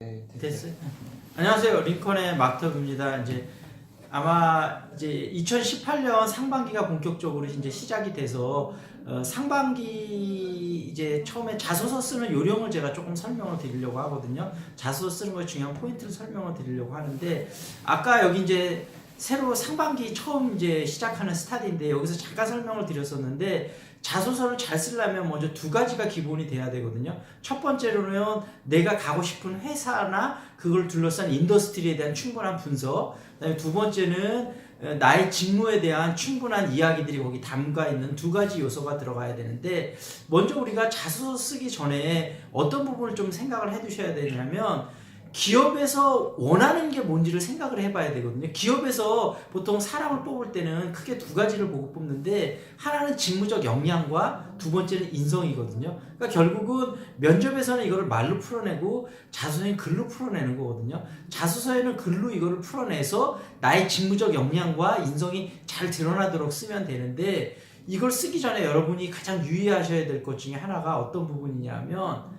네, 됐어요. 안녕하세요. 링컨의 마크터입니다. 이제 아마 이제 2018년 상반기가 본격적으로 이제 시작이 돼서 상반기 이제 처음에 자소서 쓰는 요령을 제가 조금 설명을 드리려고 하거든요. 자소서 쓰는 거에 중요한 포인트를 설명을 드리려고 하는데 아까 여기 이제 새로 상반기 처음 이제 시작하는 스타디인데 여기서 잠깐 설명을 드렸었는데 자소서를 잘 쓰려면 먼저 두 가지가 기본이 돼야 되거든요. 첫 번째로는 내가 가고 싶은 회사나 그걸 둘러싼 인더스트리에 대한 충분한 분석, 그다음에 두 번째는 나의 직무에 대한 충분한 이야기들이 거기 담가 있는 두 가지 요소가 들어가야 되는데 먼저 우리가 자소서 쓰기 전에 어떤 부분을 좀 생각을 해 두셔야 되냐면 기업에서 원하는 게 뭔지를 생각을 해봐야 되거든요. 기업에서 보통 사람을 뽑을 때는 크게 두 가지를 보고 뽑는데 하나는 직무적 역량과 두 번째는 인성이거든요. 그러니까 결국은 면접에서는 이거를 말로 풀어내고 자소서에는 글로 풀어내는 거거든요. 자소서에는 글로 이거를 풀어내서 나의 직무적 역량과 인성이 잘 드러나도록 쓰면 되는데 이걸 쓰기 전에 여러분이 가장 유의하셔야 될 것 중에 하나가 어떤 부분이냐면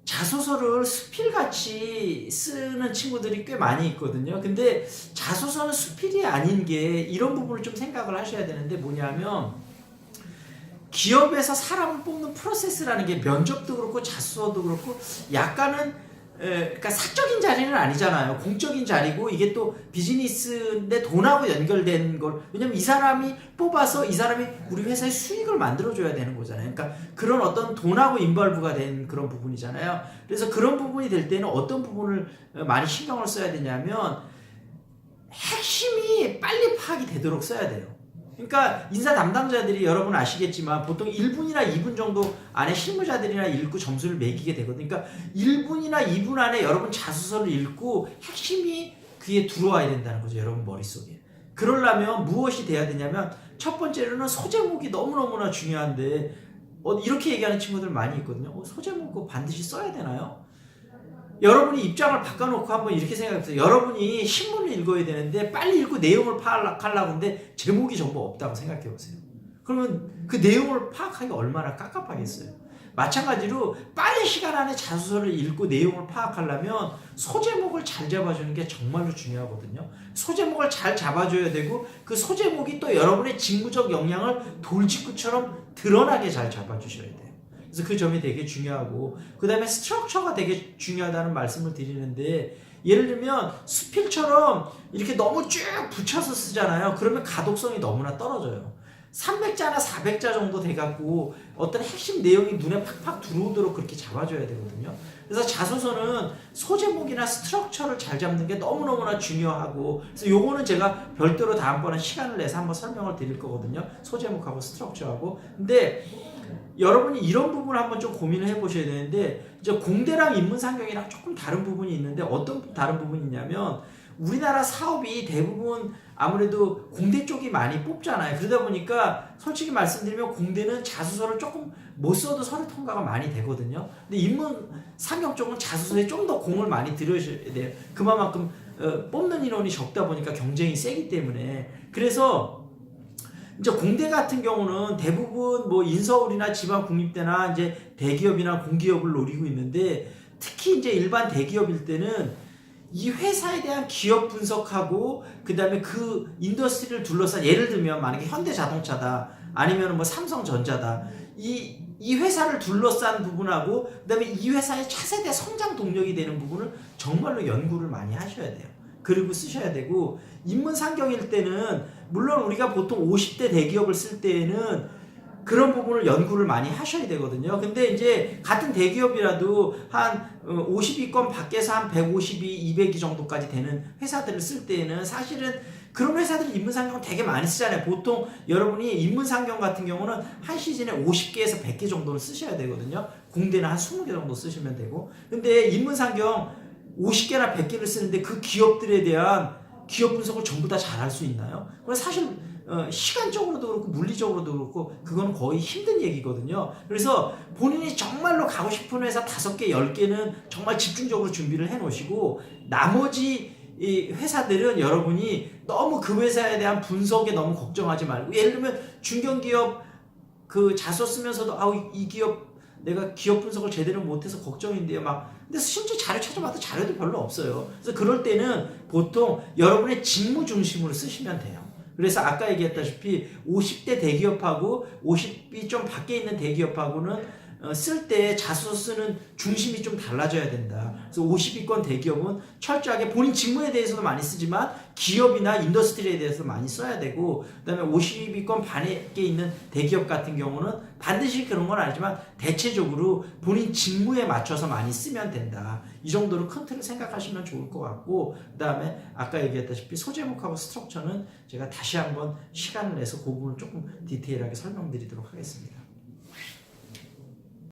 자소서를 수필같이 쓰는 친구들이 꽤 많이 있거든요. 근데 자소서는 수필이 아닌 게 이런 부분을 좀 생각을 하셔야 되는데 뭐냐면 기업에서 사람을 뽑는 프로세스라는 게 면접도 그렇고 자소서도 그렇고 약간은 그러니까 사적인 자리는 아니잖아요. 공적인 자리고 이게 또 비즈니스인데 돈하고 연결된 걸 왜냐면 이 사람이 뽑아서 이 사람이 우리 회사에 수익을 만들어줘야 되는 거잖아요. 그러니까 그런 어떤 돈하고 인벌브가 된 그런 부분이잖아요. 그래서 그런 부분이 될 때는 어떤 부분을 많이 신경을 써야 되냐면 핵심이 빨리 파악이 되도록 써야 돼요. 그러니까 인사 담당자들이 여러분 아시겠지만 보통 1분이나 2분 정도 안에 실무자들이나 읽고 점수를 매기게 되거든요. 그러니까 1분이나 2분 안에 여러분 자소서를 읽고 핵심이 귀에 들어와야 된다는 거죠. 여러분 머릿속에. 그러려면 무엇이 돼야 되냐면 첫 번째로는 소제목이 너무너무나 중요한데 이렇게 얘기하는 친구들 많이 있거든요. 소제목 그거 반드시 써야 되나요? 여러분이 입장을 바꿔놓고 한번 이렇게 생각해보세요. 여러분이 신문을 읽어야 되는데 빨리 읽고 내용을 파악하려고 하는데 제목이 전부 없다고 생각해보세요. 그러면 그 내용을 파악하기가 얼마나 깝깝하겠어요. 마찬가지로 빠른 시간 안에 자소서를 읽고 내용을 파악하려면 소제목을 잘 잡아주는 게 정말로 중요하거든요. 소제목을 잘 잡아줘야 되고 그 소제목이 또 여러분의 직무적 역량을 돌직구처럼 드러나게 잘 잡아주셔야 돼요. 그래서 그 점이 되게 중요하고 그 다음에 스트럭처가 되게 중요하다는 말씀을 드리는데 예를 들면 수필처럼 이렇게 너무 쭉 붙여서 쓰잖아요. 그러면 가독성이 너무나 떨어져요. 300자나 400자 정도 돼갖고 어떤 핵심 내용이 눈에 팍팍 들어오도록 그렇게 잡아줘야 되거든요. 그래서 자소서는 소제목이나 스트럭처를 잘 잡는 게 너무너무나 중요하고 그래서 요거는 제가 별도로 다음번에 시간을 내서 한번 설명을 드릴 거거든요. 소제목하고 스트럭처하고 근데 여러분이 이런 부분을 한번 좀 고민을 해보셔야 되는데 이제 공대랑 인문상경이랑 조금 다른 부분이 있는데 어떤 다른 부분이 있냐면 우리나라 사업이 대부분 아무래도 공대 쪽이 많이 뽑잖아요. 그러다 보니까 솔직히 말씀드리면 공대는 자소서를 조금 못 써도 서류 통과가 많이 되거든요. 근데 인문상경 쪽은 자소서에 좀 더 공을 많이 들여셔야 돼요. 그만큼 뽑는 인원이 적다 보니까 경쟁이 세기 때문에 그래서 이제 공대 같은 경우는 대부분 뭐 인서울이나 지방 국립대나 이제 대기업이나 공기업을 노리고 있는데 특히 이제 일반 대기업일 때는 이 회사에 대한 기업 분석하고 그 다음에 그 인더스트리를 둘러싼 예를 들면 만약에 현대자동차다 아니면 뭐 삼성전자다 이 회사를 둘러싼 부분하고 그 다음에 이 회사의 차세대 성장 동력이 되는 부분을 정말로 연구를 많이 하셔야 돼요. 그리고 쓰셔야 되고 인문상경일 때는 물론 우리가 보통 50대 대기업을 쓸 때에는 그런 부분을 연구를 많이 하셔야 되거든요. 근데 이제 같은 대기업이라도 한 50위권 밖에서 한 152, 200위 정도까지 되는 회사들을 쓸 때에는 사실은 그런 회사들이 인문상경 되게 많이 쓰잖아요. 보통 여러분이 인문상경 같은 경우는 한 시즌에 50개에서 100개 정도는 쓰셔야 되거든요. 공대는 한 20개 정도 쓰시면 되고 근데 인문상경 50개나 100개를 쓰는데 그 기업들에 대한 기업 분석을 전부 다 잘할 수 있나요? 그건 사실 시간적으로도 그렇고 물리적으로도 그렇고 그건 거의 힘든 얘기거든요. 그래서 본인이 정말로 가고 싶은 회사 5개, 10개는 정말 집중적으로 준비를 해 놓으시고 나머지 이 회사들은 여러분이 너무 그 회사에 대한 분석에 너무 걱정하지 말고 예를 들면 중견기업 그 자소 쓰면서도 이 기업 내가 기업 분석을 제대로 못해서 걱정인데요. 근데 실제 자료 찾아봐도 자료도 별로 없어요. 그래서 그럴 때는 보통 여러분의 직무 중심으로 쓰시면 돼요. 그래서 아까 얘기했다시피 50대 대기업하고 50이 좀 밖에 있는 대기업하고는 쓸 때 자소서 쓰는 중심이 좀 달라져야 된다. 그래서 50위권 대기업은 철저하게 본인 직무에 대해서도 많이 쓰지만 기업이나 인더스트리에 대해서 많이 써야 되고, 그다음에 50위권 반에 있는 대기업 같은 경우는 반드시 그런 건 아니지만 대체적으로 본인 직무에 맞춰서 많이 쓰면 된다. 이 정도로 큰 틀을 생각하시면 좋을 것 같고, 그다음에 아까 얘기했다시피 소제목하고 스트럭처는 제가 다시 한번 시간을 내서 그 부분 조금 디테일하게 설명드리도록 하겠습니다.